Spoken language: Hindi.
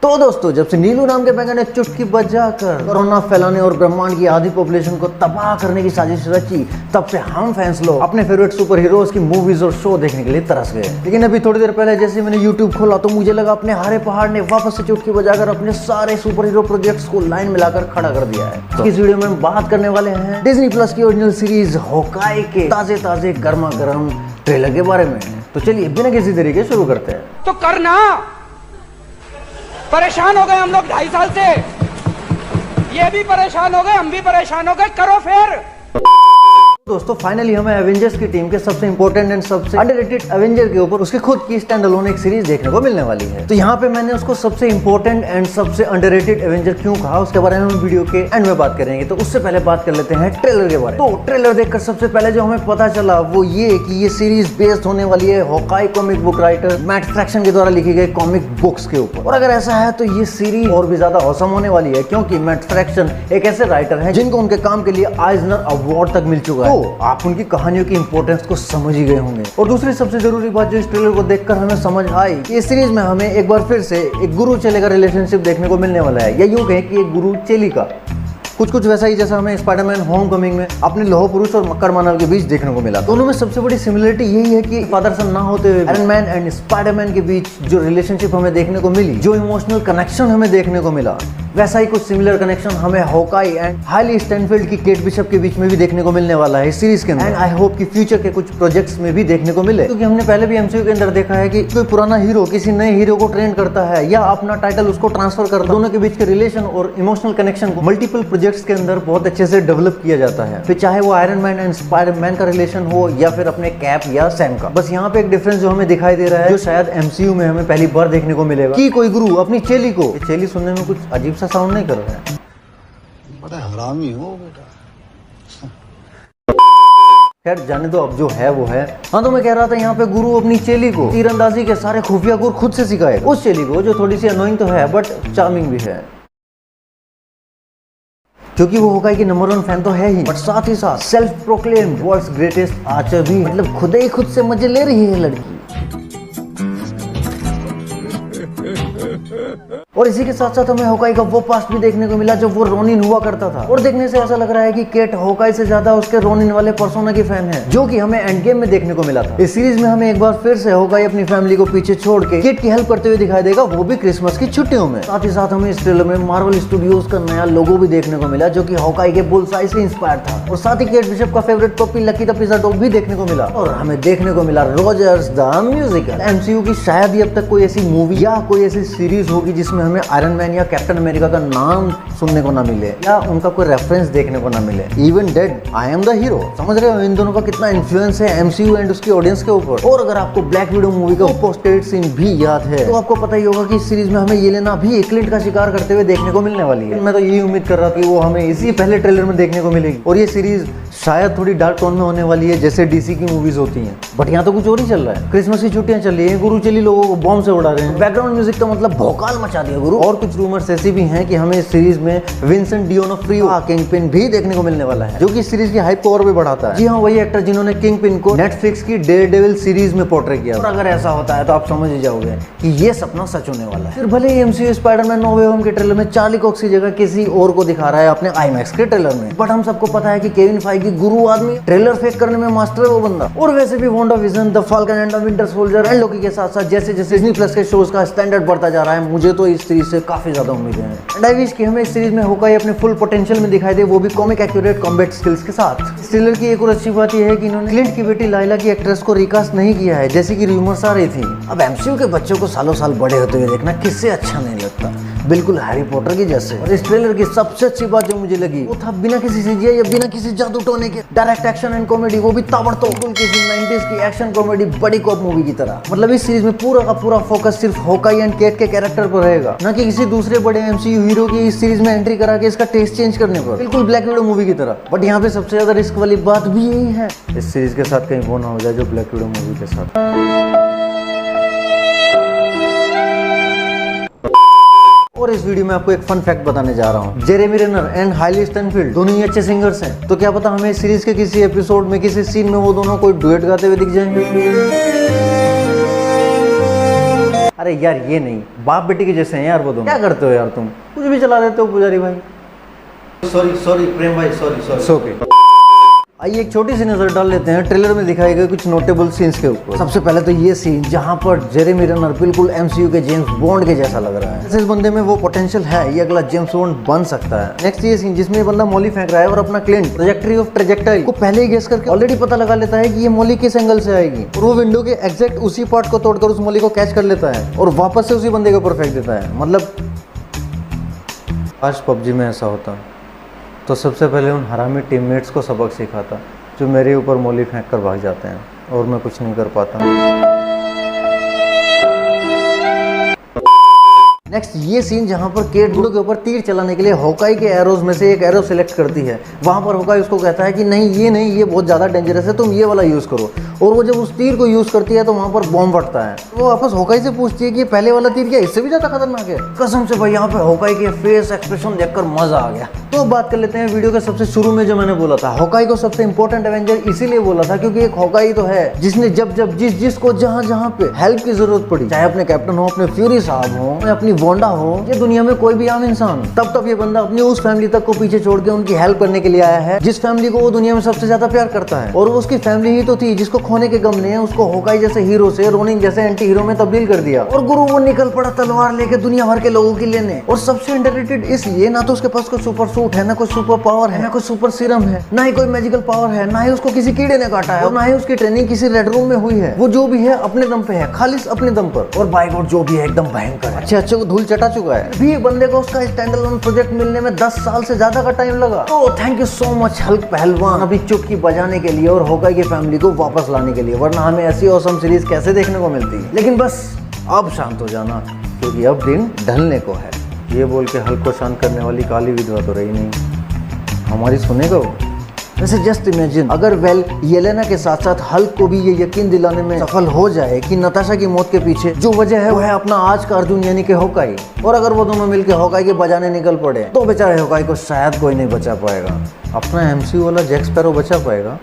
तो दोस्तों, जब से नीलू नाम के बैंकर ने चुटकी बजाकर कोरोना फैलाने और ब्रह्मांड की आधी पॉपुलेशन को तबाह करने की साजिश रची, तब से हम फैंस लोग अपने फेवरेट सुपर हीरोज की मूवीज और शो देखने के लिए तरस गए। लेकिन अभी थोड़ी देर पहले जैसे मैंने यूट्यूब खोला तो मुझे लगा अपने हरे पहाड़ ने वापस से चुटकी बजाकर अपने सारे सुपर हीरो प्रोजेक्ट्स को लाइन मिलाकर खड़ा कर दिया है। तो इस वीडियो में हम बात करने वाले हैं डिज्नी प्लस की ओरिजिनल सीरीज होकाई के ताजे गर्मा गर्म ट्रेलर के बारे में। तो चलिए बिना किसी तरीके शुरू करते हैं। तो करना, परेशान हो गए हम लोग 2.5 साल से, ये भी परेशान हो गए, हम भी परेशान हो गए, करो फिर। दोस्तों फाइनली हमें एवेंजर्स की टीम के सबसे इंपॉर्टेंट एंड सबसे अंडररेटेड एवेंजर के ऊपर उसके खुद की स्टैंड अलोन एक सीरीज देखने को मिलने वाली है। तो यहाँ पे मैंने उसको सबसे इंपॉर्टेंट एंड सबसे अंडररेटेड एवेंजर क्यों कहा, उसके बारे में हम वीडियो के एंड में बात करेंगे। तो उससे पहले बात कर लेते हैं ट्रेलर के बारे में। तो ट्रेलर देखकर सबसे पहले जो हमें पता चला वो ये कि ये सीरीज बेस्ड होने वाली है Hawkeye comic book writer Matt Fraction के द्वारा लिखी गई कॉमिक बुक्स के ऊपर। और अगर ऐसा है तो ये सीरीज और भी ज्यादा औसम होने वाली है, क्योंकि मैट फ्रैक्शन एक ऐसे राइटर है जिनको उनके काम के लिए आइजनर अवार्ड तक मिल चुका है। तो आप उनकी कहानियों की इंपॉर्टेंस को समझ ही गए होंगे। और दूसरी सबसे जरूरी बात जो इस ट्रेलर को देखकर हमें समझ आई कि इस सीरीज में हमें एक बार फिर से एक गुरु चेले का रिलेशनशिप देखने को मिलने वाला है, या यूं कहें कि एक गुरु चेली का। कुछ वैसा ही जैसा हमें स्पाइडरमैन होमकमिंग में अपने लोह पुरुष और मक्कर मानव के बीच देखने को मिला। दोनों में सबसे बड़ी सिमिलरिटी यही है कि फादर सन ना होते हुए आयरन मैन एंड स्पाइडरमैन के बीच जो रिलेशनशिप हमें देखने को मिली, जो इमोशनल कनेक्शन हमें देखने को मिला, वैसा ही कुछ सिमिलर कनेक्शन हमें होकाई एंड हाईली स्टैनफील्ड की केट बिशप के बीच में भी देखने को मिलने वाला है इस सीरीज के अंदर। एंड आई होप कि फ्यूचर के कुछ प्रोजेक्ट्स में भी देखने को मिले, क्योंकि हमने पहले भी एमसीयू के अंदर देखा है कि कोई पुराना हीरो किसी नए हीरो को ट्रेन करता है या अपना टाइटल उसको ट्रांसफर करता है, दोनों के बीच के रिलेशन और इमोशनल कनेक्शन को मल्टीपल प्रोजेक्ट्स के अंदर बहुत अच्छे से डेवलप किया जाता है। फिर चाहे वो आयरन मैन एंड स्पाइडरमैन का रिलेशन हो या फिर अपने कैप या सैम का। बस यहाँ पे एक डिफरेंस जो हमें दिखाई दे रहा है, जो शायद एमसीयू में हमें पहली बार देखने को मिलेगा, कि कोई गुरु अपनी चेली को, चेली सुनने में कुछ अजीब सा साउंड नहीं कर रहा है, बड़ा हरामी हो बेटा। खैर जाने दो, अब जो है वो है। हाँ, तो मैं कह रहा था यहाँ पे गुरु अपनी चेली को तीरंदाजी के सारे खुफिया गुर खुद से सिखाए। उस चेली को जो थोड़ी सी अनोइंग तो है बट चार्मिंग भी है, क्योंकि वो होकाई की नंबर 1 फैन तो है ही, बट साथ ही साथ self proclaimed world's greatest archer भी। मतलब खुद ही खुद से मजे ले रही है लड़की। और इसी के साथ साथ हमें होकाई का वो पास्ट भी देखने को मिला जब वो रोनिन हुआ करता था। और देखने से ऐसा लग रहा है कि केट होकाई से ज्यादा उसके रोनिन वाले पर्सोना की फैन है, जो कि हमें एंड गेम में देखने को मिला था। इस सीरीज में हमें एक बार फिर से होकाई अपनी फैमिली को पीछे छोड़ के केट की हेल्प करते हुए दिखाई देगा, वो भी क्रिसमस की छुट्टियों में। साथ ही साथ हमें इस ट्रेलर में मार्वल स्टूडियोज का नया लोगो भी देखने को मिला, जो कि होकाई के बुलसाई से इंस्पायर था। और साथ ही केट बिशप का favourite puppy lucky the pizza dog भी देखने को मिला। और हमें देखने को मिला रोजर्स द म्यूजिकल। एमसीयू की शायद ही अब तक कोई ऐसी मूवी या कोई ऐसी सीरीज होगी जिसमें हमें आयरन मैन या कैप्टन अमेरिका का नाम सुनने को ना मिले या उनका कोई रेफरेंस देखने को ना मिले। Even dead I am the hero, समझ रहे हो इन दोनों का कितना इन्फ्लुएंस है एमसीयू एंड उसकी ऑडियंस के ऊपर। और अगर आपको ब्लैक विडो मूवी का पोस्ट क्रेडिट सीन भी याद है तो आपको पता ही होगा कि इस सीरीज में हमें येलेना भी एक्लिंट का शिकार करते हुए देखने को मिलने वाली है। मैं तो यही उम्मीद कर रहा था कि वो हमें इसी पहले ट्रेलर में देखने को मिलेगी। और ये सीरीज शायद थोड़ी डार्क टोन में होने वाली है, जैसे डीसी की मूवीज होती हैं। बट यहाँ तो कुछ और ही चल रहा है। क्रिसमस की छुट्टियां चल रही है, गुरु चेली लोगों को बॉम्ब से उड़ा रहे हैं, बैकग्राउंड म्यूजिक का मतलब भौकाल मचा दिया गुरु। और कुछ रूमर्स ऐसी भी हैं कि हमें इस सीरीज में विंसेंट डिओनोफ्रियो किंगपिन भी देखने को मिलने वाला है, जो कि इस सीरीज की हाइप को और भी बढ़ाता है। जी हाँ, वही एक्टर जिन्होंने किंगपिन को नेटफ्लिक्स की डेयरडेविल सीरीज में पोर्ट्रे किया। और अगर ऐसा होता है तो आप समझ ही जाओगे कि ये सपना सच होने वाला है। फिर भले ही एमसीयू स्पाइडरमैन नो वे होम के ट्रेलर में चार्ली कॉक्स की जगह किसी और को दिखा रहा है अपने आईमैक्स के ट्रेलर में, बट हम सबको पता है कि केविन फाइगी गुरु आदमी, ट्रेलर फेक करने में मास्टर है वो बंदा। और वैसे भी WandaVision, the Falcon and the Winter Soldier and Loki के साथ साथ जैसे जैसे डिज्नी प्लस के शोज का स्टैंडर्ड बढ़ता जा रहा है, मुझे तो इस सीरीज से काफी ज्यादा उम्मीदें हैं। एंड आई विश कि हमें इस सीरीज में होकाई अपने फुल पोटेंशियल में दिखाई दे, वो भी कॉमिक एक्यूरेट कॉम्बैट स्किल्स के साथ। इस ट्रेलर की एक और अच्छी बात यह है कि इन्होंने क्लिंट की बेटी लाइला की एक्ट्रेस को रिकास्ट नहीं किया है, जैसे कि रूमर्स आ रही थी। अब एमसीयू के बच्चों को सालों साल बड़े होते हुए देखना किससे अच्छा नहीं लगता, बिल्कुल हैरी पॉटर की जैसे। और इस ट्रेलर की सबसे अच्छी बात जो मुझे लगी वो था बिना किसी सीजीआई या बिना किसी जादू टोने के डायरेक्ट एक्शन एंड कॉमेडी, वो भी ताबड़तोड़ किसी 90s की एक्शन कॉमेडी बड़ी कॉप मूवी की तरह। मतलब इस सीरीज में पूरा का पूरा फोकस सिर्फ होकाई एंड केट के कैरेक्टर पर रहेगा, न कि किसी दूसरे बड़े एमसीयू हीरो की इस सीरीज में एंट्री करा के इसका टेस्ट चेंज करने पर, बिल्कुल ब्लैक विडो मूवी की तरह। बट यहाँ पे सबसे ज्यादा रिस्क वाली बात भी यही है, इस सीरीज के साथ कहीं वो ना हो जाए जो ब्लैक विडो मूवी के साथ। और इस वीडियो में आपको एक फन फैक्ट बताने जा रहा हूँ। जेरेमी रेनर एंड हाईली स्टैनफील्ड दोनों ही अच्छे सिंगर्स हैं, तो क्या पता हमें इस सीरीज के किसी एपिसोड में किसी सीन में वो दोनों कोई डुएट गाते हुए दिख जाएंगे। अरे यार ये नहीं, बाप बेटी के जैसे हैं यार वो दोनों। क्या करते हो यार तुम, कुछ भी चला देते हो पुजारी भाई। सॉरी सॉरी प्रेम भाई, सॉरी सॉरी। ओके, आइए एक छोटी सी नजर डाल लेते हैं ट्रेलर में दिखाए गए कुछ नोटेबल सीन्स के ऊपर। सबसे पहले तो ये सीन जहां पर जेरेमी रेनर बिल्कुल एमसीयू के जेम्स बॉन्ड के जैसा लग रहा है। इस बंदे में वो पोटेंशियल है, ये अगला जेम्स बॉन्ड बन सकता है। नेक्स्ट ये सीन जिसमें ये बंदा मौली फेंक रहा है और अपना क्लिंट ट्रैजेक्टरी ऑफ ट्रैजेक्टाइल को पहले ही गेस करके ऑलरेडी पता लगा लेता है कि ये मौली किस एंगल से आएगी, और वो विंडो के एग्जैक्ट उसी पार्ट को तोड़कर उस मौली को कैच कर लेता है और वापस से उसी बंदे के ऊपर फेंक देता है। मतलब आज पबजी में ऐसा होता तो सबसे पहले उन हरामी टीममेट्स को सबक सिखाता जो मेरे ऊपर मौली फेंक कर भाग जाते हैं और मैं कुछ नहीं कर पाता। नेक्स्ट ये सीन जहां पर केट गुडो के ऊपर तीर चलाने के लिए होकाई के एरोज में से एक एरो सिलेक्ट करती है। वहां पर होकाई उसको कहता है कि नहीं ये बहुत ज़्यादा डेंजरस है, तुम ये वाला यूज़ करो। और वो जब उस तीर को यूज़ करती है तो वहां पर बॉम्ब फटता है। वो वापस होकाई से पूछती है कि ये पहले वाला तीर क्या इससे भी ज़्यादा खतरनाक है? कसम से भाई यहाँ पे होकाई के फेस एक्सप्रेशन देखकर मजा आ गया। तो अब बात कर लेते हैं वीडियो के सबसे शुरू में जो मैंने बोला था, होकाई को सबसे इंपॉर्टेंट एवेंजर इसीलिए बोला था क्योंकि एक होकाई तो है जिसने जब जिसको जहां पे हेल्प की जरूरत पड़ी, चाहे अपने कैप्टन हो, अपने फ्यूरी साहब हो, अपनी वोंडा हो, ये दुनिया में कोई भी आम इंसान, तब ये बंदा अपनी उस फैमिली तक को पीछे छोड़ के उनकी हेल्प करने के लिए आया है जिस फैमिली को वो दुनिया में सबसे ज्यादा प्यार करता है। और वो उसकी फैमिली ही तो थी जिसको खोने के गम ने उसको होकाई जैसे हीरो से रोनिन जैसे एंटी हीरो में तब्दील कर दिया। और गुरु वो निकल पड़ा तलवार लेके दुनिया भर के लोगों की लेने। और सबसे अंडररेटेड इसलिए, ना तो उसके पास कोई सुपर सूट है, ना कोई सुपर पावर है, ना कोई सुपर सीरम है, ना ही कोई मैजिकल पावर है, ना ही उसको किसी कीड़े ने काटा है, और ना ही उसकी ट्रेनिंग किसी रेड रूम में हुई है। वो जो भी है अपने दम पे है, खालिस अपने दम पर। और बाय गॉड जो भी है एकदम भयंकर है, अच्छे को धूल चटा चुका है। भी एक बंदे को उसका स्टैंड अलोन प्रोजेक्ट मिलने में 10 साल से ज्यादा का टाइम लगा। तो thank you so much Hulk पहलवान अभी चुटकी बजाने के लिए और होकाई की फैमिली को वापस लाने के लिए, वरना हमें ऐसी ऑसम सीरीज कैसे देखने को मिलती। लेकिन बस अब शांत हो जाना क्योंकि अब दिन ढलने को है। ये बोल के हल्क को शांत करने वाली काली विधवा तो रही नहीं, हमारी सुनेगा वो। वैसे जस्ट इमेजिन अगर येलेना के साथ साथ हल्क को भी ये यकीन दिलाने में सफल हो जाए कि नताशा की मौत के पीछे जो वजह है वो है अपना आज का अर्जुन यानी कि होकाई, और अगर वो दोनों मिलकर होकाई के बजाने निकल पड़े तो बेचारे होकाई को शायद कोई नहीं बचा पाएगा। अपना एमसीयू वाला जैक स्पैरो बचा पाएगा।